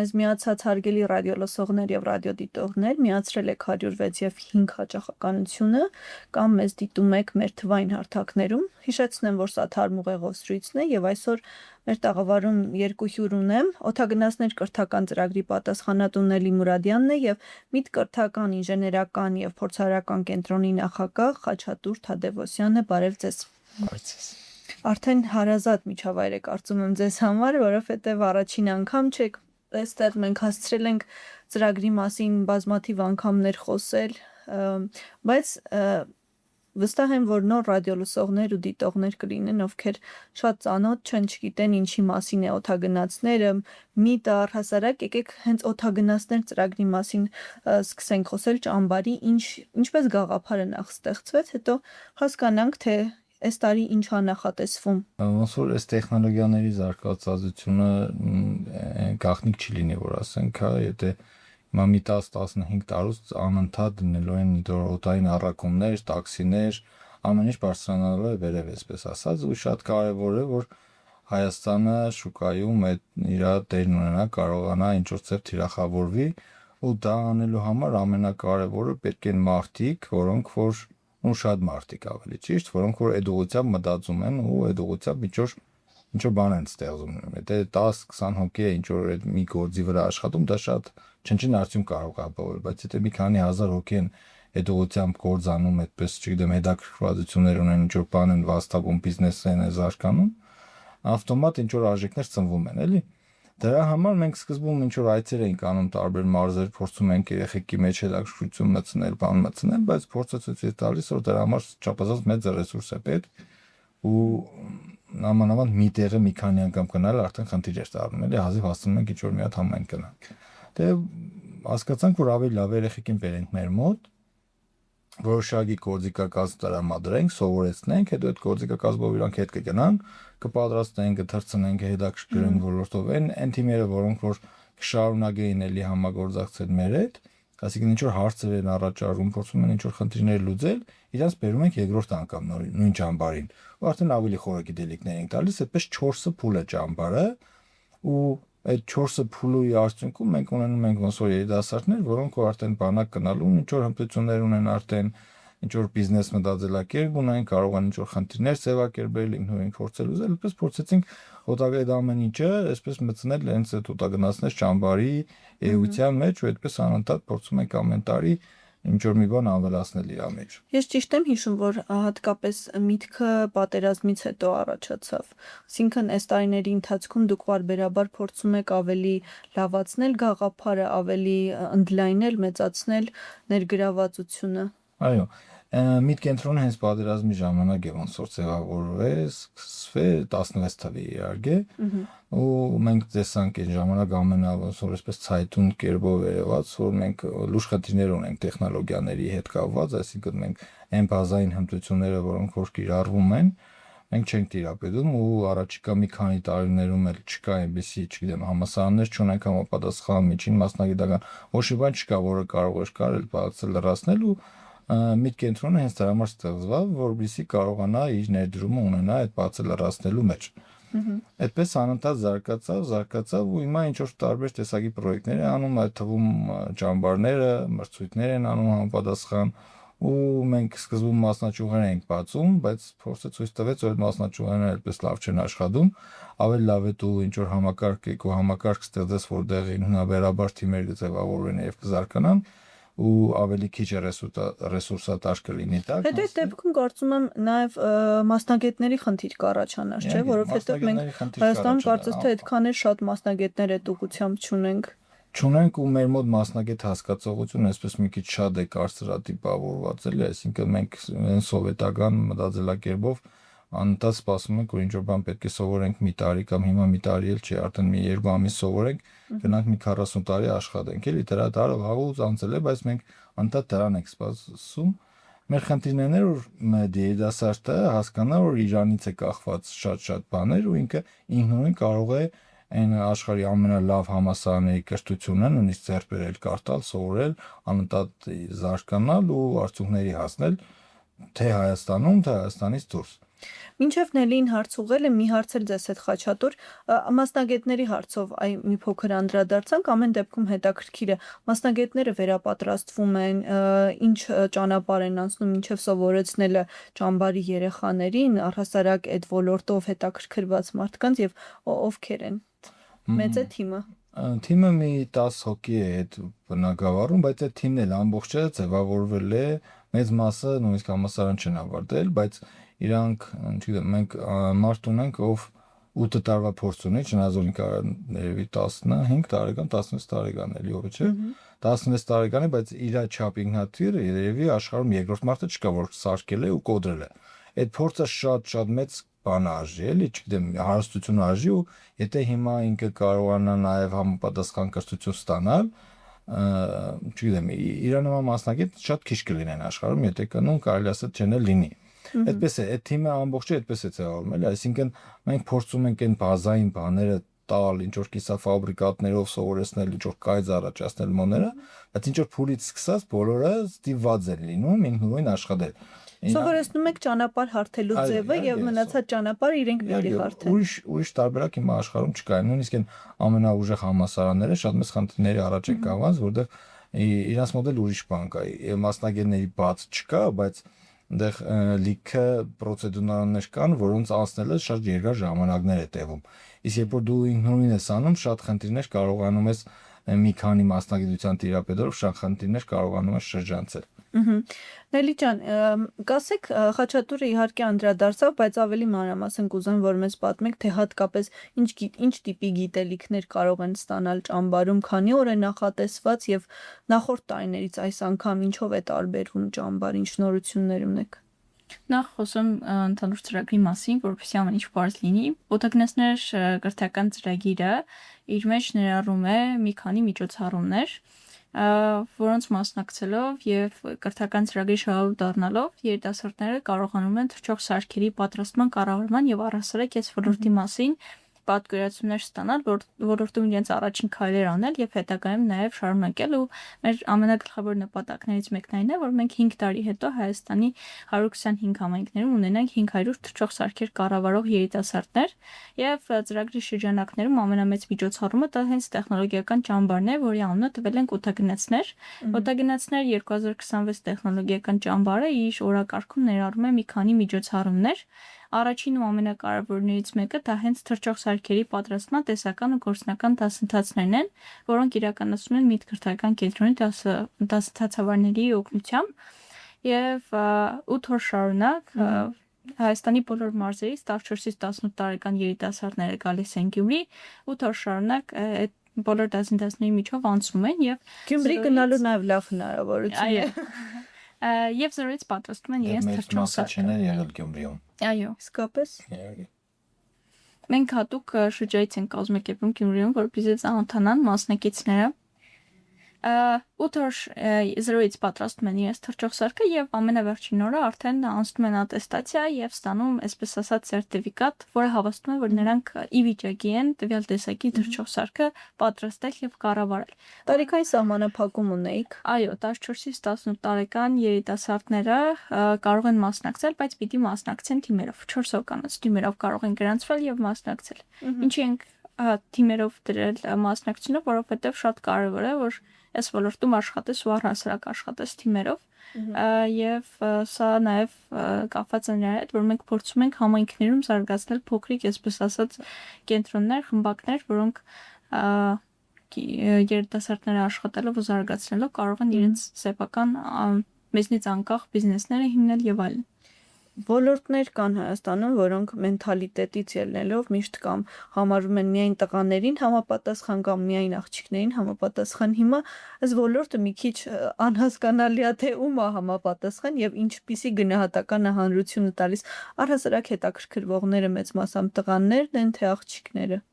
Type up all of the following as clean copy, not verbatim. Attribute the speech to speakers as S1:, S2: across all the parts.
S1: մեզ միացած հարգելի ռադիոլսողներ եւ ռադիոդիտողներ, միացրել եք 106 եւ 5 հաճախականությունը կամ մեզ դիտում եք մեր թվային հարթակներում։ Հիշեցնեմ, որ սա Թարմ ուղեղով սրույցն է եւ այսօր մեր տաղավարում երկու հյուր ունեմ։ Օդագնացներ կրթական ծրագրի պատասխանատու Նելի Մուրադյանն է եւ ՄԻՏ կրթական, ինժեներական եւ փորձարարական կենտրոնի նախագահ Խաչատուր Թադևոսյանը։ Բարև ձեզ։ Արդեն հարազատ միջավայր է կարծում եմ ձեզ համար, որովհետև առաջին անգամ չեք այստեղ մենք հասցրել ենք ծրագրի մասին բազմաթիվ անգամներ խոսել, բայց վստահ եմ, որ նոր ռադիոլսողներ ու դիտողներ կլինեն, ովքեր շատ ծանոթ չեն, չգիտեն ինչի մասին է օդագնացները, ՄԻՏ-ը առհասարակ, եկեք հենց օդագնացներ ծրագրի մասին սկսենք խոսել ճամբարի, ինչպես գաղափարը նախ ստեղծվեց, հետո հասկանանք, թե այս տարի ինչ է նախատեսվում։
S2: Ոնց որ այս տեխնոլոգիաների զարգացածությունը գաղտնիք չի լինի, որ ասենք, հա, եթե հիմա մի 10-15 տարուց անընդհատ դնելու են օդային առաքումներ, տաքսիներ, ամեն ինչ բարձրանալու է վերև, այսպես ասած, ու շատ կարևոր է, որ Հայաստանը շուկայում իր տեղն ունենա, կարողանա ինչ-որ ձև թիրախավորվի, ու դա անելու համար ամենակարևորը պետք են մարդիկ, որոնք որ ու շատ մարդիկ ավելի ճիշտ, որոնք որ այդ ուղղությամբ մտածում են ու այդ ուղղությամբ ինչ-որ բան են ստեղծում։ Եթե 10-20 հոգի է ինչ-որ այդ մի գործի վրա աշխատում, դա շատ չնչին արդյունք կարող է ապահովել, բայց եթե մի քանի հազար հոգի են այդ ուղղությամբ գործանում, այդպես, չգիտեմ, հետաքրքրվածություններ ունեն, ինչ-որ բան են վաստակում, բիզնեսն է զարգանում, ավտոմատ ինչ-որ արժեքներ ծնվում են, էլի։ Դրա համար մենք սկզբում ինչ-որ այցեր էինք անում տարբեր մարզեր, փորձում ենք երեխեքի մեջ հետաքրքրություն մտցնել, բան մտցնել, բայց փորձը ցույց է տալիս, որ դրա համար չափազանց մեծ ռեսուրս է պետք ու նամանավանդ մի տեղը մի քանի անգամ գնալ արդեն խնդիր է դառնում, էլի, հազիվ հասնում ենք ինչ-որ մի հատ համայն գնանք։ Դե հասկացանք, որ ավելի լավ երեխեքին բերենք մեր մոտ, որոշակի գործիքակազմ տրամադրենք, սովորեցնենք, հետո այդ գործիքակազմով իրանք հետ կգնանք, կպատրաստենք, կթրցնենք, հետաքրքրենք ոլորտով այն թիմերը, որոնք որ կշարունակեին էլի համագործակցել մեր հետ, այսինքն ինչ որ հարցեր են առաջարկում, փորձում են ինչ որ խնդիրներ լուծել, իրանց բերում ենք երկրորդ անգամ նույն ճամբարին, ու արդեն ավելի խորը գիտելիքներ ենք տալիս, այդպես 4-ը փուլ է ճամբարը, ու այդ 4-ը փուլի արդյունքում մենք ունենում ենք ոնց որ երիտասարդներ, որոնք արդեն բանակ գնալու, ինչ որ հմտություններ ունեն արդեն, ինչ որ բիզնես մտածելակերպ ունեն, կարող են ինչ որ խնդիրներ ձևակերպել, ինքնուրույն փորձել ուզել, այդպես փորձեցինք օտագայդ ամեն ինչը, այսպես մտցնել հենց այդ օտագնացներ ճամբարի էության մեջ, ու այդպես անընդհատ փորձում ենք ամեն տարի ինչ որ մի բան ավելացնել իր մեջ։
S1: Ես ճիշտ եմ հիշում, որ հատկապես միտքը պատերազմից հետո առաջացավ։ Այսինքն այս տարիների ընթացքում դուք պարբերաբար փորձում եք ավելի լավացնել գաղափարը, ավելի ընդլայնել, մեծացնել ներգրավվածությունը։
S2: Այո, ՄԻՏ կենտրոնը հենց պատերազմի ժամանակ է ոնց որ ձևավորվել, սկսվել 16 թվականի իհարկե, ու մենք տեսանք այն ժամանակ ամենավանց որ այսպես ցայտուն կերպով երևաց, որ մենք լուրջ խնդիրներ ունենք տեխնոլոգիաների հետ կապված, այսինքն մենք այն բազային հմտությունները, որոնք որ կիրառվում են, մենք չենք տիրապետում ու առաջիկա մի քանի տարիներում էլ չկա այնպեսի, չգիտեմ, համալսարաններ չունենք համապատասխան միջին մասնագիտական ոչ մի բան չկա, որը կարող էր կարել բացել լրացնել ու ՄԻՏ կենտրոնը հենց դրա համար ստեղծված, որպեսզի կարողանա իր ներդրումը ունենա այդ բացը լրացնելու մեջ։ Այդպես անընդհատ զարգացավ ու հիմա ինչ որ տարբեր տեսակի պրոյեկտներ են անում, այդ թվում ճամբարները, մրցույթներ են անում համապատասխան ու մենք սկզբում մասնաճյուղեր էինք բացում, բայց փորձը ցույց տվեց, որ այդ մասնաճյուղերն այդպես լավ չեն աշխատում, ավելի լավ է դու ինչ որ համակարգ եք ու համակարգ ստեղծես, որտեղ ինքնաբերաբար թիմեր կձևավորվեն եւ կզարգանան ու ավելի քիչ ռեսուրսատար կլինի դա։
S1: Հետո այդ դեպքում կարծում եմ նաև մասնագետների խնդիր կառաջանար, չէ՞, որովհետև մենք Հայաստանում կարծես թե այդքան էլ շատ մասնագետներ այդ ուղղությամբ
S2: չունենք ու մեր մոտ մասնագետ հասկացողություն այսպես մի քիչ շատ է կարծրատիպավորված էլի, այսինքն մենք այն սովետական մտածելակերպով անընդհատ սպասում ենք, որ ինչ-որ բան պետք է սովորենք մի տարի կամ հիմա մի տարի էլ չի, արդեն մի 2 ամիս սովորենք, գնանք մի 40 տարի աշխատենք, էլի դրա տարը վաղուց անցել է, բայց մենք անընդհատ դրան ենք սպասում։ Մեր խնդիրներն էր, որ երիտասարդը հասկանա, որ իրանից է կախված շատ բաներ ու ինքը ինքնուրույն կարող է այն աշխարհի ամենալավ համալսարանների կրթությունը նույնիսկ ձեռք բերել, կարդալ, սովորել, անընդհատ զարգանալ ու արդյունքների հասնել թե Հայաստանում, թե Հայաստանից դուրս։
S1: Մինչև Նելին հարց ուղղել եմ մի հարց էլ ձեզ հետ Խաչատուր, մասնագետների հարցով մի փոքր անդրադարձանք, ամեն դեպքում հետաքրքիր է, մասնագետները վերապատրաստվում են, ինչ ճանապարհ են անցնում մինչև սովորեցնելը ճամբարի երեխաներին, առհասարակ այդ ոլորտով հետաքրքրված մարդկանց եւ ովքեր են։ Մեծ է թիմը։
S2: Թիմը մի 10 հոգի է այդ բնակավարում, բայց այդ թիմն էլ ամբողջը ձևավորվել է, մեծ մասը նույնիսկ համալսարան չեն ավարտել, բայց իրանք, չգիտեմ, մենք մարդ ունենք, ով 8 տարվա փորձ ունի, չնայած որ ինքը ներևի 15 տարեկան, 16 տարեկան էլի ով չէ, 16 տարեկան է, բայց իր չափ ինքնաթիռը երևի աշխարհում երկրորդ մարդը չկա, որ սարքել է ու կոդրել է։ Այդ փորձը շատ մեծ բան արժի, էլի, չգիտեմ, հարստություն արժի ու եթե հիմա ինքը կարողանա նաև համապատասխան կրթություն ստանալ, չգիտեմ, իր նման մասնագետ շատ քիչ կլինեն աշխարհում, եթե կնոն կարելի ասել չեն լինի։ Այդպես է, այդ թիմը ամբողջը այդպես է ձևավորվում, էլի, այսինքն մենք փորձում ենք այն բազային բաները տալ, ինչ որ կիսաֆաբրիկատներով սովորեցնել, ինչ որ կայծ առաջացնել մոները, բայց ինչ որ փուլից սկսած բոլորը ստիպված են լինում ինքնուրույն աշխատել։
S1: Սովորեցնում եք ճանապարհ հարթելու ձևը եւ մնացած ճանապարհը իրենք պիտի հարթեն։
S2: Ուրիշ տարբերակ հիմա աշխարհում չկա, նույնիսկ այն ամենաուժեղ համալսարանները շատ մեծ խնդիրների առաջ են կանգնած, որտեղ իրանց մոդել ուրիշ բան կա, մասնագետների բաց չկա, բայց այնտեղ լիքը պրոցեդուրներ կան, որոնց անցնելը շատ երկար ժամանակներ է տևում։ Իսկ երբ որ դու ինքնուրույն ես անում, շատ խնդիրներ կարողանում ես մի քանի մասնագիտության տիրապետելով շատ խնդիրներ կարողանում ես շրջանցել։
S1: Նելի ջան, կասեք Խաչատուրը իհարկե անդրադարձավ, բայց ավելի մանրամասն կուզեմ, որ մեզ պատմեք, թե հատկապես ինչ տիպի գիտելիքներ կարող են ստանալ ճամբարում, քանի օր է նախատեսված եւ նախորդ տարիներից այս անգամ ինչով է տարբերվում ճամբար, ինչ նորություններ ունեք։
S3: Նախ խոսում ընդհանուր ծրագրի մասին, որովհետեւ ամեն ինչ բարձ լինի։ Օտագնացներ կրթական ծրագիրը իր մեջ ներառում է մի քանի միջոցառումներ, որոնց մասնակցելով եւ կրթական ծրագրի շահով դառնալով երիտասարդները կարողանում են թռչող սարքերի պատրաստման կառավարման եւ առհասարակ այս ոլորտի մասին պատկերացումներ ստանալ, որ ոլորտում իրենց առաջին քայլեր անել եւ հետագայում նաեւ շարունակել ու մեր ամենագլխավոր նպատակներից մեկն այն է, որ մենք 5 տարի հետո Հայաստանի 125 համայնքներում ունենանք 500 թռչող սարքեր կառավարող երիտասարդներ եւ ծրագրի շրջանակներում ամենամեծ միջոցառումը դա հենց տեխնոլոգիական ճամբարն է, որի անունը տվել ենք օտագնացներ։ Օտագնացներ 2026 տեխնոլոգիական ճամբարը իր օրակարգում ներառում է մի քանի միջոցառումներ։ Առաջին ու ամենակարևորներից մեկը դա հենց թռչող սարքերի պատրաստման տեսական ու գործնական դասընթացներն են, որոնք իրականացվում են Միտքրթական կենտրոնի դասընթացավարների օգնությամբ եւ 8 օր շարունակ Հայաստանի բոլոր մարզերից 14-ից 18 տարեկան երիտասարդները գալիս են Գյումրի, 8 օր շարունակ այդ բոլոր դասընթացների միջով անցնում են եւ
S1: Գյումրի գնալու նաեւ լավ հնարավորություն է։
S3: Եվ զրոյից պատրաստում են իրենց թռչող
S2: սարքերը եղել Գյումրիում։
S3: Այո,
S1: իսկապես։
S3: Մենք հատուկ շրջայց ենք կազմակերպում Գյումրիում, որպեսզի ծանոթանան մասնակիցները 8 օր զրոյից պատրաստում են իրենց թռչող սարքը եւ ամենավերջին օրը արդեն անցնում են ատեստացիա եւ ստանում, այսպես ասած, սերտիֆիկատ, որը հավաստում է, որ նրանք ի վիճակի են տվյալ տեսակի թռչող սարքը պատրաստել եւ կառավարել։
S1: Տարիքային սահմանափակում ունեիք։
S3: Այո, 14-ից 18 տարեկան երիտասարդները կարող են մասնակցել, բայց պիտի մասնակցեն թիմերով, 4 հոգանոց թիմերով կարող են գրանցվել եւ մասնակցել։ Ինչի ենք թիմերով դրել մասնակցությունը, որովհետեւ շատ կարեւոր է, որ այս ոլորտում աշխատես ու առհասարակ աշխատես թիմերով եւ սա նաեւ կապված է նրա հետ, որ մենք փորձում ենք համայնքներում զարգացնել փոքրիկ, այսպես ասած, կենտրոններ, խմբակներ, որոնք երիտասարդները աշխատելով ու զարգացնելով կարող են իրենց սեփական մեզնից անկախ բիզնեսները հիմնել եւ այլն։
S1: Ոլորտներ կան Հայաստանում, որոնք մենթալիտետից ելնելով միշտ կամ համարվում են միայն տղաներին համապատասխան կամ միայն աղջիկներին համապատասխան։ Հիմա այս ոլորտը մի քիչ անհասկանալի է, թե ում է համապատասխան եւ ինչպիսի գնահատական է հանրությունը տալիս։ Առհասարակ հետաքրքրվողները մեծ մասամբ տղաներն են, թե աղջիկները։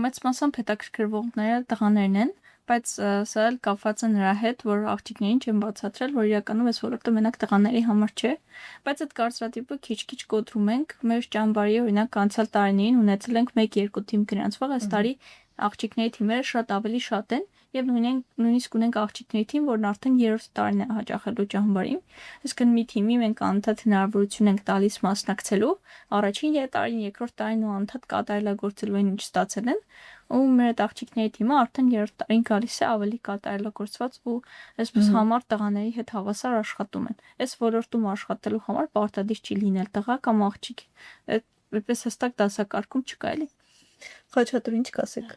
S3: Մեծ մասամբ հետաքրքրվողները տղաներն են, բայց սա էլ կապված է նրա հետ, որ աղջիկներին չեն բացատրել, որ իրականում այս ոլորտը մենակ տղաների համար չէ, բայց այդ կարծրատիպը քիչ-քիչ կոտրում ենք։ Մեր ճամբարի օրինակ անցյալ տարիներին ունեցել ենք 1-2 թիմ գրանցվել, այս տարի աղջիկների թիմերը շատ ավելի շատ են եւ նույնիսկ ունենք աղջիկների թիմ, որն արդեն 3-րդ տարին է հաճախելու ճամբարին։ Այսինքն մի թիմի մենք անընդհատ հնարավորություն ենք տալիս մասնակցելու, առաջին տարին, երկրորդ տարին ու անընդհատ կատարելագործելու այն ինչ ստացել են, ու մեր այդ աղջիկների թիմը արդեն 3-րդ տարին գալիս է ավելի կատարելագործված ու այսպես համար տղաների հետ հավասար աշխատում են։ Այս ոլորտում աշխատելու համար պարտադիր չի լինել տղա կամ աղջիկ։ Այդպես հստակ դասակարգում չկա էլի։
S1: Խաչատուր ինչ կասեք։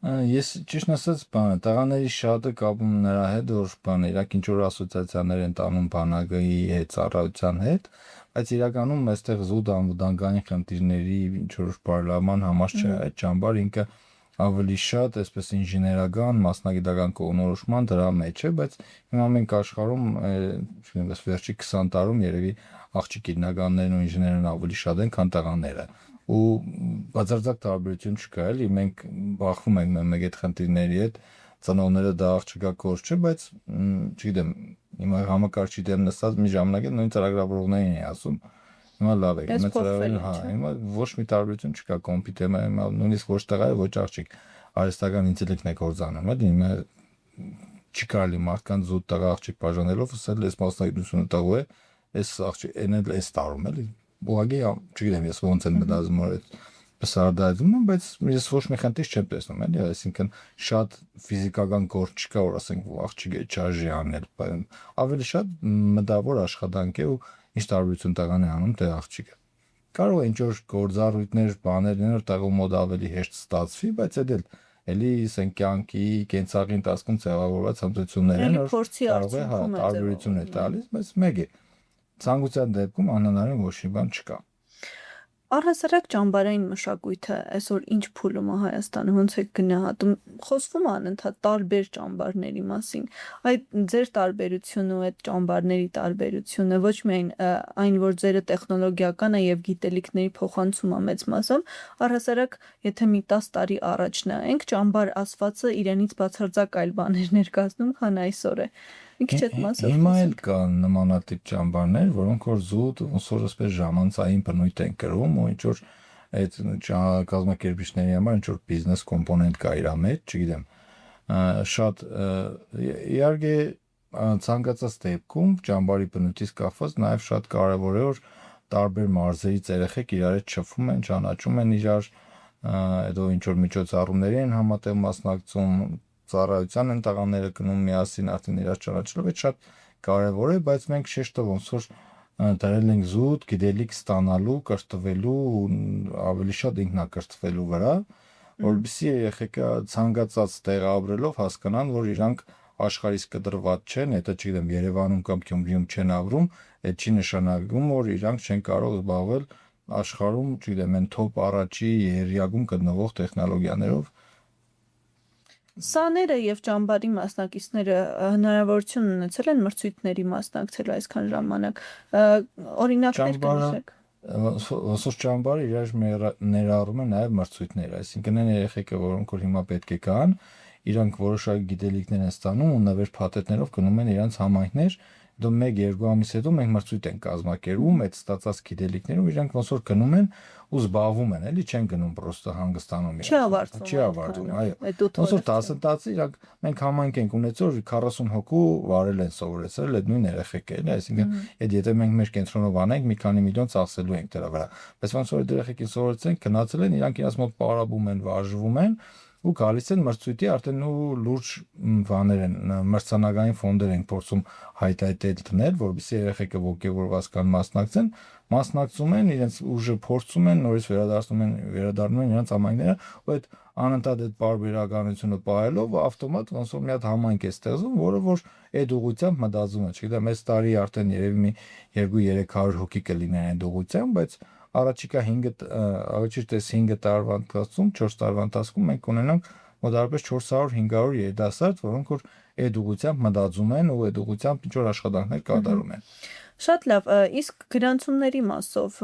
S2: Ես ճիշտ ասած, տղաների շատը կապում նրա հետ, որ իրաք ինչ որ ասոցիացիաներ են տանում բանակի հետ, ծառայության հետ, բայց իրականում այստեղ զուտ անվտանգային խնդիրների ինչ որ բարելավման համար չէ, այդ ճամբար ինքը ավելի շատ այսպես ինժեներական, մասնագիտական կողմնորոշման դրա մեջ է, բայց հիմա մենք աշխարհում, չգիտեմ, վերջի 20 տարում երևի աղջիկ գիտնականներն ու ինժեներներն ավելի շատ են, քան տղաները։ Ու բացարձակ տարբերություն չկա, էլի մենք բախվում ենք մեկ այդ խնդիրների հետ, ծնողները դա աղջիկա կորս չէ, բայց չգիտեմ, հիմա համակարգչի դեմ նստած մի ժամանակ նույն ծրագրավորողներին են ասում, հիմա լավ է, հիմա ոչ մի տարբերություն չկա կոմպյուտերում, հիմա նույնիսկ ոչ տղա է, ոչ աղջիկ, արհեստական ինտելեկտն է կործանում, էլի հիմա չի կարելի մարդկանց զուտ տղա աղջիկ բաժանելով ասել, այս մասնագիտությունը տղու է, այս աղջիկ այս տարում էլի ուղղակի չգիտեմ ես ոնց են մտածում որ այդ բսարդայում եմ, բայց ես ոչ մի խնդիր չեմ տեսնում, էլի, այսինքն շատ ֆիզիկական գործ չկա, որ ասենք աղջիկը չարժի անել, ավելի շատ մտավոր աշխատանք է ու ինչ տարբերություն տղան է անում թե աղջիկը։ Կարող է ինչ որ գործառույթներ, բաներ լինեն, որ տղու մոտ ավելի հեշտ ստացվի, բայց այդ էլի ասենք կյանքի կենցաղի ընթացքում ձևավորված հմտություններ են, որ կարող է տարբերություն է տալիս, բայց մեկ է ցանկության դեպքում անհնարին ոչ մի բան չկա։
S1: Առհասարակ ճամբարային մշակույթը այսօր ինչ փուլում է Հայաստանում, ոնց է գնահատում, խոսվում է անընդհատ տարբեր ճամբարների մասին, այդ ձեր տարբերությունը ու այդ ճամբարների տարբերությունը ոչ միայն այն, որ ձերը տեխնոլոգիական է եւ գիտելիքների փոխանցում է մեծ մասով, առհասարակ եթե մի 10 տարի առաջ նայենք, ճամբար ասվածը իրենից բացարձակ այլ բաներ ներկայացնում, քան այսօր է։ Մի քիչ այդ մասով
S2: հիմա էլ կան նմանատիպ ճամբարներ, որոնք որ զուտ ոնց որ ասես ժամանցային բնույթ են կրում ու ինչ որ այդ կազմակերպիչների համար ինչ որ բիզնես կոմպոնենտ կա իր մեջ, չգիտեմ, շատ իհարկե ցանկացած դեպքում ճամբարի բնույթից կախված նաև շատ կարևոր է որ տարբեր մարզերից երեխեք իրար հետ շփվում են, ճանաչում են իրար, հետո ինչ որ միջոցառումների են համատեղ մասնակցում, ծառայության են տղաները գնում միասին արդեն իրար ճանաչելով, այդ շատ կարևոր է, բայց մենք շեշտը ոնց որ դրել ենք զուտ գիտելիք ստանալու, կրթվելու, ավելի շատ ինքնակրթվելու վրա, որովհետեւ երեխեքը ցանկացած տեղ ապրելով հասկանան, որ իրանք աշխարհից կտրված չեն, եթե չգիտեմ Երևանում կամ Գյումրիում չեն ապրում, այդ չի նշանակում, որ իրանք չեն կարող զբաղվել աշխարհում, չգիտեմ, այն top առաջի երրյակում գտնվող տեխնոլոգիաներով։
S1: Սաները եւ ճամբարի մասնակիցները հնարավորություն ունեցել են մրցույթների մասնակցելու այսքան ժամանակ, օրինակներ կհիշեք։
S2: Ոսոս ճամբարը իրար ներառում է նաև մրցույթներ, այսինքն այն երեխեքը, որոնք որ հիմա պետք է գան, իրանք որոշակի գիտելիքներ են ստանում ու նվեր փաթեթներով գնում են իրանց համայնքներ, դու 1-2 ամիս հետո մենք մրցույթ ենք կազմակերպում այդ ստացած գիտելիքներով, իրանք ոնց որ գնում են ու զբաղվում են, էլի չեն գնում պրոստը հանգստանում իրար։ Չի ավարտվում, այո։ Ոնց որ դասընթացը իրանք մենք համայնք ենք ունեցել 40 հոգու վարել են սովորեցրել այդ նույն երեխեքերն, այսինքն այդ եթե մենք մեր կենտրոնով անենք մի քանի միլիոն ծախսելու ենք դրա վրա, բայց ոնց որ երեխեքին սովորեցրենք, գնացել են, իրանք իրաց մոտ պարապում են, վարժվում են ու գալիս են մրցույթի արդեն ու լուրջ բաներ են մրցանակային ֆոնդեր են փորձում հայտարարել դնել, որովհետեւ երեխեքը ողջևորված կան մասնակցում են, իրենց ուժը փորձում են, նորից վերադառնում են իրենց համայնքները, ու այդ անընդհատ այդ բարբերականությունը պահելով ավտոմատ ոնց որ մի հատ համայնք է ստեղծում, որը որ այդ ուղղությամբ մտածում է, չգիտեմ, այս տարի արդեն երևի մի 200-300 հոգի կլինեն այդ ուղղությամբ, բայց առաջիկա 5 տարվա ընթացքում, 4 տարվա ընթացքում մենք ունենանք մոտավորապես 400-500 երիտասարդ, որոնք որ այդ ուղղությամբ մտածում են ու այդ ուղղությամբ ինչ որ աշխատանքներ կատարում են։
S1: Շատ լավ, իսկ գրանցումների մասով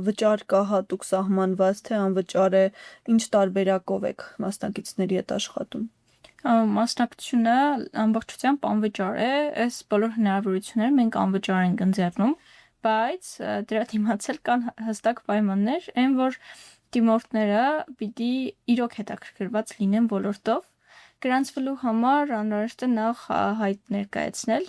S1: վճար կա հատուկ սահմանված, թե անվճար է, ինչ տարբերակով եք մասնակիցների հետ աշխատում։
S3: Մասնակցությունը ամբողջությամբ անվճար է, այս բոլոր հնարավորությունները մենք անվճար ենք ընձեռնում, բայց դրա դիմացել կան հստակ պայմաններ, այն որ դիմորդները պիտի իրոք հետաքրքրված լինեն ոլորտով Գրանցվելու համար անհրաժեշտ է նախ հայտ ներկայացնել,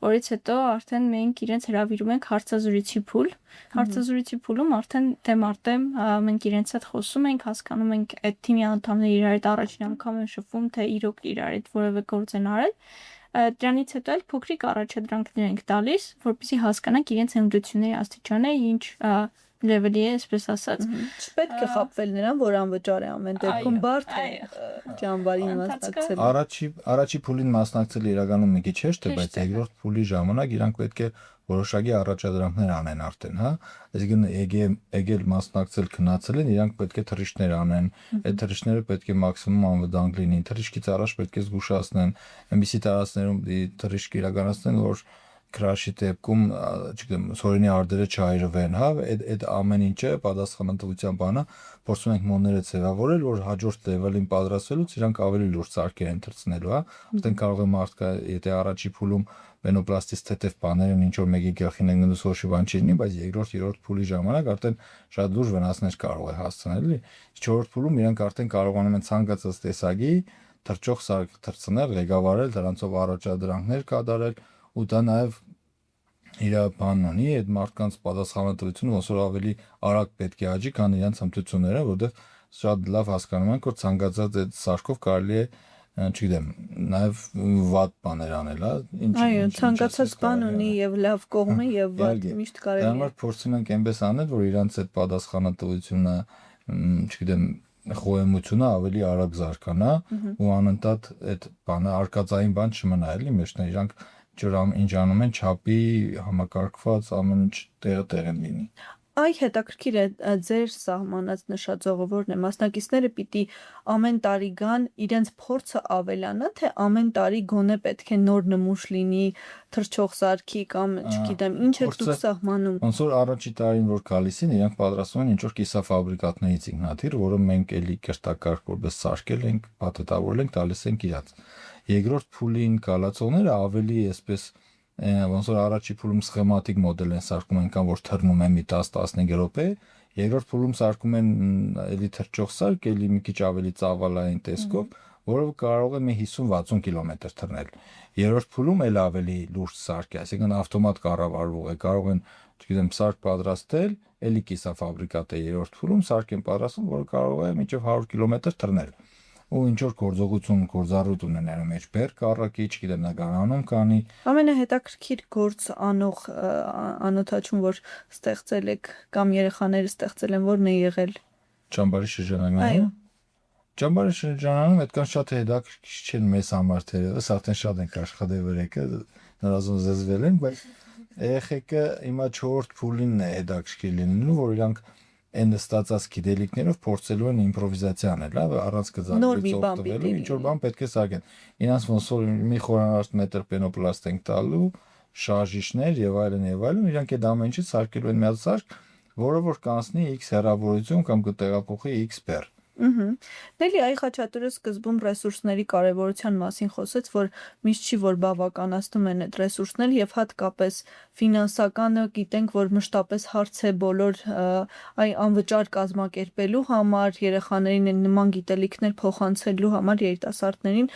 S3: որից հետո արդեն մենք իրենց հրավիրում ենք հարցազրույցի փուլ։ Հարցազրույցի փուլում արդեն դեմարտեմ մենք իրենց հետ խոսում ենք, հասկանում ենք այդ թիմի անդամները իրար հետ առաջին անգամ են շփվում, թե իրոք իրար հետ որևէ գործ են արել։ Դրանից հետո էլ փոքրիկ առաջադրանքներ ենք տալիս, որպեսզի հասկանանք իրենց հմտությունների աստիճանը, ինչ լեվելի է, այսպես ասած։
S1: Չպետք է խաբվել նրան, որ անվճար է ամեն դեպքում բարդ է ճամբարին մասնակցել։
S2: Առաջի փուլին մասնակցել իրականում մի քիչ հեշտ է, բայց երկրորդ փուլի ժամանակ իրանք պետք է որոշակի առաջադրանքներ անեն արդեն, հա։ Այսինքն եկել մասնակցել քննացել են, իրանք պետք է թռիչքներ անեն, այդ թռիչքները պետք է մաքսիմում անվտանգ լինեն, թռիչքից առաջ պետք է զգուշացնեն, այնպիսի տարածքներում թռիչք իրականացնեն, որ քրաշի դեպքում, չգիտեմ, սորենի արդերը չայրվեն, հա, այդ ամեն ինչը պատասխանատվության բանը փորձում ենք մոնները ձևավորել, որ հաջորդ լեվելին պատրաստվելուց իրանք ավելի լուրջ սարքեր են թռցնելու, հա, այդտեղ կարող է մարդկա, եթե առաջի փուլում մենոպլաստից թեթև բաներ են, ինչ որ մեկի գլխին են գնում, ոչ մի բան չի լինի, բայց երկրորդ, երրորդ փուլի ժամանակ արդեն շատ լուրջ վնասներ կարող է հասցնել, էլի։ Չորրորդ փուլում իրանք արդեն կարողանում են ցանկացած տեսակի թռչող սարք թռցնել, ղեկավարել, դրանցով առաջադրանքներ կատարել ու դա նաև իր բանն ունի, այդ մարդկանց պատասխանատվությունը ոնց որ ավելի արագ պետք է աճի, քան իրենց հմտությունները, որովհետև շատ լավ հասկանում ենք, որ ցանկացած այդ սարքով կարելի է, չգիտեմ, նաև վատ բաներ անել, հա,
S1: Այո, ցանկացած բան ունի եւ լավ կողմը եւ վատ միշտ կարելի է։
S2: Դա համար փորձում ենք այնպես անել, որ իրենց այդ պատասխանատվությունը, չգիտեմ, խոհեմությունը ավելի արագ զարգանա ու անընդհատ այդ բանը արկածային բան չմնա, էլի մեջն իրանք ինչ անում են չափի համակարգված ամեն ինչ տեղը են լինի։
S1: Այ հետաքրքիր է ձեր սահմանած նշածողը որն է, մասնակիցները պիտի ամեն տարի գան, իրենց փորձը ավելանա, թե ամեն տարի գոնե պետք է նոր նմուշ լինի թռչող սարքի կամ չգիտեմ ինչ է դուք սահմանում։
S2: Ոնց որ առաջի տարին որ գալիս են, իրանք պատրաստվում են ինչ որ կիսաֆաբրիկատներից ինքնաթիռ, որը մենք էլի կրտակարգ որպես սարքել ենք, փաթեթավորել ենք, տալիս ենք իրաց։ Երկրորդ փուլին գալացողները ավելի այսպես ոնց որ առաջի փուլում սխեմատիկ մոդել են սարքում այնքան որ թռնում են մի 10-15 րոպե, երկրորդ փուլում սարքում են էլի թռչող սարք, էլի մի քիչ ավելի ծավալային տեսքով, որը կարող է մի 50-60 կիլոմետր թռնել։ Երրորդ փուլում էլ ավելի լուրջ սարք է, այսինքն ավտոմատ կառավարվող է, կարող են, չգիտեմ, սարք պատրաստել, էլի կիսաֆաբրիկատ է երրորդ փուլում սարք են պատրաստում, որը կարող է մինչև 100 կիլոմետր թռնել։ Ու ինչ որ գործառույթ ունենալու մեջ բեր կառակի, չգիտեմ, նա կանանում կանի։
S1: Ամենահետաքրքիր գործ անող անոթաչուն, որ ստեղծել եք կամ երեխաները ստեղծել են, որն է եղել։
S2: Ճամբարի շրջանակներում։ Ճամբարի շրջանում այդքան շատ հետաքրքիր չեն մեզ համար թերևս, արդեն շատ ենք աշխատել վրեկը, նորազուն զզվել են, բայց երեխեքը հիմա 4-րդ փուլին է հետաքրքիր լինելու, որ իրանք այն ստացած գիտելիքներով փորձելու են իմպրովիզացիա անել, լավ, առանց գծագրից օգտվելու, ինչ որ բան պետք է սարքեն։ Իրանց ոնց որ մի խորանարդ մետր պենոպլաստ ենք տալու, շարժիչներ եւ այլն, իրանք այդ ամեն ինչը սարքելու են մի հատ սարք, որը որ կանցնի X հեռավորություն կամ կտեղափոխի X բեռ։
S1: Նելի այ Խաչատուրը սկզբում ռեսուրսների կարևորության մասին խոսեց, որ միշտ չի որ բավականացնում են այդ ռեսուրսները եւ հատկապես ֆինանսականը գիտենք, որ մշտապես հարց է բոլոր այ անվճար կազմակերպելու համար, երեխաներին նման գիտելիքներ փոխանցելու համար երիտասարդներին,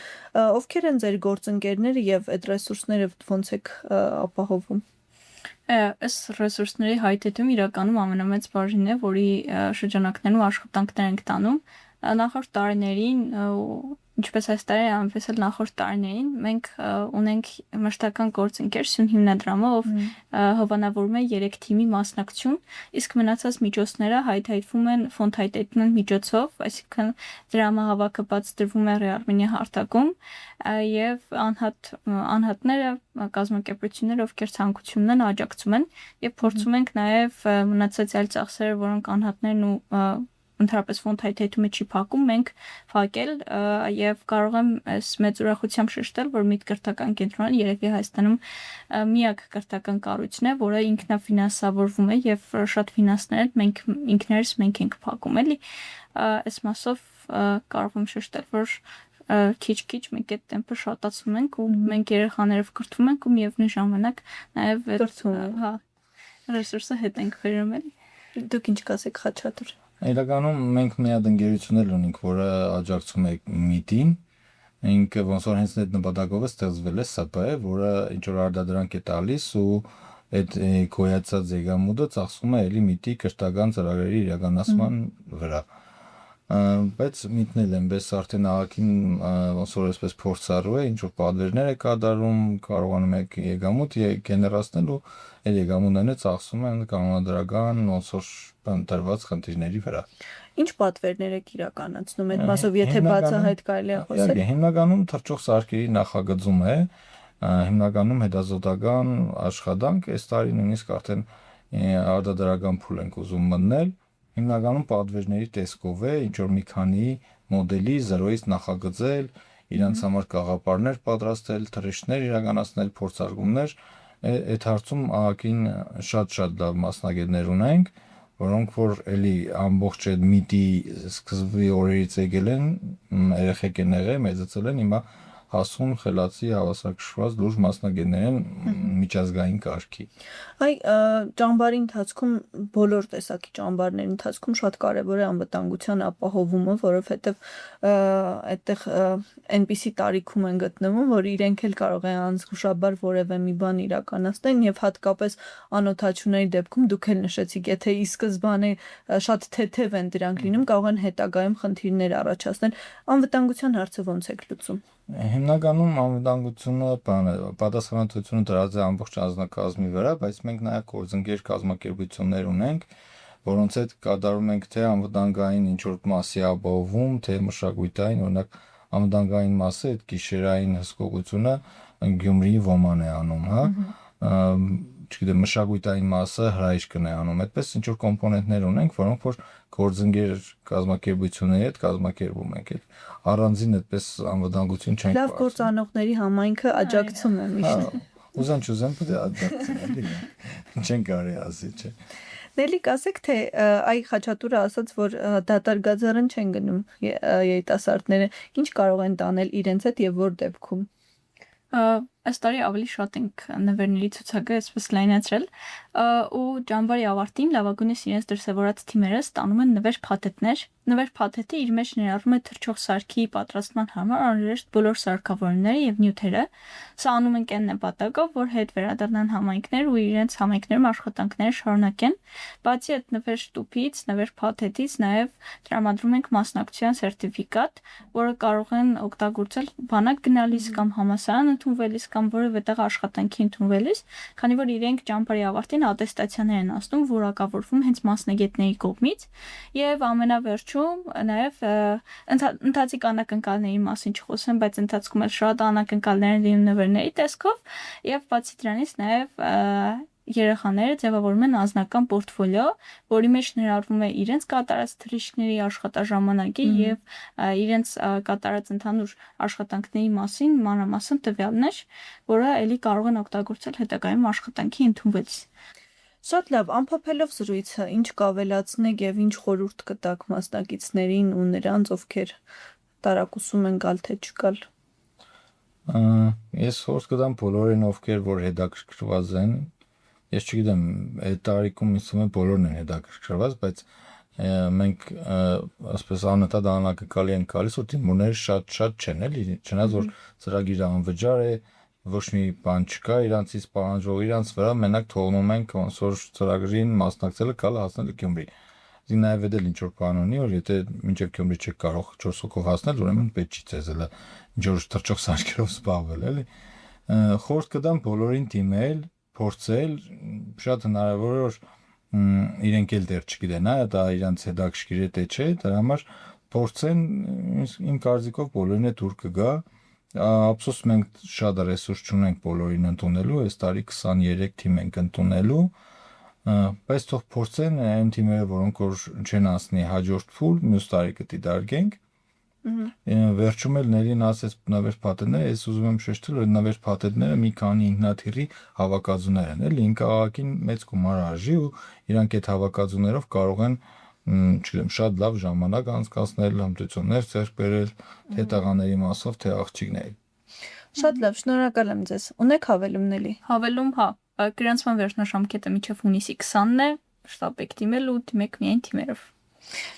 S1: ովքեր են ձեր գործընկերները եւ այդ ռեսուրսները ոնց եք ապահովում։
S3: Ըստ ռեսուրսների հայտետում իրականում ամենամեծ բաժինն է, որի շրջանակներում աշխատանքներ ենք տանում։ Նախորդ տարիներին, ինչպես այս տարի, այնպես էլ նախորդ տարիներին մենք ունենք մշտական գործընկեր Սյուն հիմնադրամը, ով հովանավորում է 3 թիմի մասնակցություն, իսկ մնացած միջոցները հայթայթվում են ֆոնդ հայտետման միջոցով, այսինքն դրամահավաքը բաց դրվում է Ռեարմենիա հարթակում եւ անհատները կազմակերպությունները, ովքեր ցանկություն ունեն, աջակցում են եւ փորձում ենք նաեւ մնացած այլ ծախսերը, որոնք անհատներն ու ընդհանրապես ֆոնդ հայտետումը չի փակում, մենք փակել եւ կարող եմ այս մեծ ուրախությամբ շեշտել, որ Միտ կրթական կենտրոնը երևի Հայաստանում միակ կրթական կառույցն է, որը ինքնաֆինանսավորվում է եւ շատ ֆինանսներ մենք ինքներս ենք փակում, էլի այս մասով կարող եմ շեշտել, որ քիչ-քիչ մենք այդ տեմպը շատացնում ենք ու մենք երեխաներով կրթվում ենք ու միևնույն ժամանակ նաեւ ռեսուրսը հետ ենք բերում, էլի։
S1: Դուք ինչ կասեք Խաչատուր։
S2: Իրականում մենք մի հատ ընկերություն էլ ունենք, որը աջակցում է Միտին, ինքը ոնց որ հենց այդ նպատակով է ստեղծվել է ՍՊ, որը ինչ որ արտադրանք է տալիս ու այդ գոյացած եկամուտը ծախսում է էլի միտի քրթական ծրագրերի իրականացման վրա։ Բայց միտնել են, բես արդեն աղաքին ոնց որ այսպես փորձառու է, ինչ որ պատվերներ է կատարում, կարողանում է եկամուտ գեներացնել ու այդ եկամուտները ծախսում են կանոնադրական ոնց որ տրված խնդիրների վրա։
S1: Ինչ պատվերներ եք իրականացնում այդ մասով, եթե բացահայտ կարելի է խոսել։
S2: Հիմնականում թռչող սարքերի նախագծում է, հիմնականում հետազոտական աշխատանք, այս տարի նույնիսկ արդեն արտադրական փուլ ենք ուզում մտնել, հիմնականում պատվերների տեսքով է, ինչ որ մի քանի մոդելի 0-ից նախագծել, իրանց համար կաղապարներ պատրաստել, թռիչքներ իրականացնել, փորձարկումներ, այդ հարցում ԱԱԿ-ին շատ լավ մասնագետներ ունենք, որոնք որ էլի ամբողջ այդ միտի սկզբի օրերից եկել են, երեխեք են եղել, մեծացել են, հիմա հասուն խելացի հավասարակշռված լուրջ մասնագետներ են միջազգային կարգի։
S1: Այ ճամբարի ընթացքում բոլոր տեսակի ճամբարների ընթացքում շատ կարևոր է անվտանգության ապահովումը, որովհետև այդտեղ այնպիսի տարիքում են գտնվում, որ իրենք էլ կարող են անզգուշաբար որևէ մի բան իրականացնեն եւ հատկապես անօթաչուների դեպքում դուք էլ նշեցիք, եթե ի սկզբանե շատ թեթև են դրանք լինում, կարող են հետագայում խնդիրներ առաջացնել։ Անվտանգության հարցը ոնց եք լուծում։
S2: Հիմնականում անվտանգությունը պատասխանատվությունը դրած է ամբողջ անձնակազմի վրա, բայց մենք նաև գործընկեր կազմակերպություններ ունենք, որոնց հետ կատարում ենք թե անվտանգային ինչ-որ մասի ապահովում, թե մշակութային, օրինակ անվտանգային մասը այդ գիշերային հսկողությունը Գյումրիի ոման է անում, հա, չգիտեմ, մշակութային մասը հրայիշկն է անում, այդպես ինչ-որ կոմպոնենտներ ունենք, որոնք որ գործընկեր կազմակերպությունների հետ կազմակերպում ենք, այդ առանձին այդպես անվտանգություն չենք
S1: Լավ գործանողների համայնքը աջակցում է միշտ։
S2: Ուզեմ պետք է աջակցեն, էլի չեն կարի ասի, չէ։
S1: Նելի կասեք, թե այ Խաչատուրը ասաց, որ դատարկաձառն չեն գնում երիտասարդները, ինչ կարող են տանել իրենց հետ եւ որ դեպքում։
S3: Այս տարի ավելի շատ ենք նվերների ցուցակը այսպես լայնացրել ու ճամբարի ավարտին լավագույնս իրենց դրսևորած թիմերը ստանում են նվեր փաթեթներ։ Նվեր փաթեթը իր մեջ ներառում է թռչող սարքի պատրաստման համար անհրաժեշտ բոլոր սարքավորումները եւ նյութերը։ Սա անում ենք այն նպատակով, որ հետ վերադառնան համայնքներ ու իրենց համայնքներում աշխատանքները շարունակեն։ Բացի այդ նվեր շտուփից, նվեր փաթեթից նաեւ տրամադրում ենք մասնակցության սերտիֆիկատ, որը կարող են օգտագործել բանակ գնալիս կամ համալսարան ընդունվելիս կամ որևէ տեղ աշխատանքի ընդունվելիս, քանի որ իրենք ճամբարի ավարտին ատեստացիաներ են ասնում, որակավորվում հենց մասնագետների կողմից եւ ամենավերջում նաեւ ընթացիկ անակնկալների մասին չխոսեմ, բայց ընթացքում էլ շատ անակնկալներ են լինում նվերների տեսքով եւ բացի դրանից նաեւ երեխաները ձևավորում են անձնական պորտֆոլիո, որի մեջ ներառվում է իրենց կատարած թռիչքների աշխատաժամանակի եւ իրենց կատարած ընդհանուր աշխատանքների մասին մանրամասն տվյալներ, որը ելի կարող են օգտագործել հետագայում աշխատանքի ընդունվելիս։
S1: Շատ լավ, ամփոփելով զրույցը, ինչ կավելացնեք եւ ինչ խորհուրդ կտաք մասնակիցներին ու նրանց, ովքեր տարակուսում են գալ թե չգալ։
S2: Ես խորհուրդ կտամ բոլորին, ովքեր որ հետաքրքրված են։ Ես չգիտեմ, այդ տարիքում ինձ է բոլորն են հետաքրքրված, բայց մենք ասես անընդհատ անակնկալի ենք գալիս, որ դիմումները շատ չեն, էլի, չնայած որ ծրագիրը անվճար է, ոչ մի բան չկա իրանցից պահանջող, իրանց վրա մենակ թողնում ենք ոնց որ ծրագրին մասնակցելը գալը հասնել Գյումրի։ Իսկ նաև էլ ինչ որ բան ունի, որ եթե մինչև Գյումրի չեք կարող 4 հոգով հասնել, ուրեմն պետք չի ցեզ էլ ինչ որ թռչող սարքերով զբաղվել, էլի։ Խորհուրդ կտամ բոլորին դիմել, փորձել, շատ հնարավոր է որ իրենք էլ դեռ չգիտեն, հա, դա իրանց հետաքրքիր է թե չէ, դրա համար փորձեն, իմ կարծիքով բոլորին է դուր կգա։ Ափսոս մենք շատ ռեսուրս չունենք բոլորին ընդունելու, այս տարի 23 թիմ ենք ընդունելու, բայց թող փորձեն այն թիմերը, որոնք որ չեն անցնի հաջորդ փուլ, մյուս տարի կդիտարկենք։ Վերջում էլ ներին ասեց նվեր փաթեթները, ես ուզում եմ շեշտել, որ նվեր փաթեթները մի քանի ինքնաթիռի հավաքածուներ են, էլի ինքը ԱԱԿ-ին մեծ գումար արժի ու իրանք այդ հավաքածուներով կարող են, չգիտեմ, շատ լավ ժամանակ անցկացնել, հմտություններ ձեռք բերել, թե տղաների մասով, թե աղջիկների։
S1: Շատ լավ, շնորհակալ եմ ձեզ։ Ունեք հավելում Նելի։
S3: Հավելում, հա, գրանցման վերջնաժամկետը մինչև հունիսի 20-ն է, շտապ եք դիմել ու դիմեք միայն թիմերով։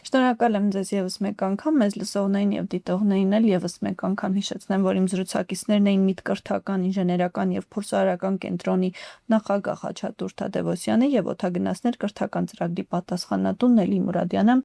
S1: Շնորհակալ եմ ձեզ եւս մեկ անգամ, մեզ լսողներին եւ դիտողներին էլ եւս մեկ անգամ հիշեցնեմ, որ իմ զրուցակիցներն էին Միտկրթական ինժեներական եւ փորձարարական կենտրոնի նախագահ Խաչատուր Թադևոսյանը եւ օդագնացներ կրթական ծրագրի պատասխանատու Նելի Մուրադյանը։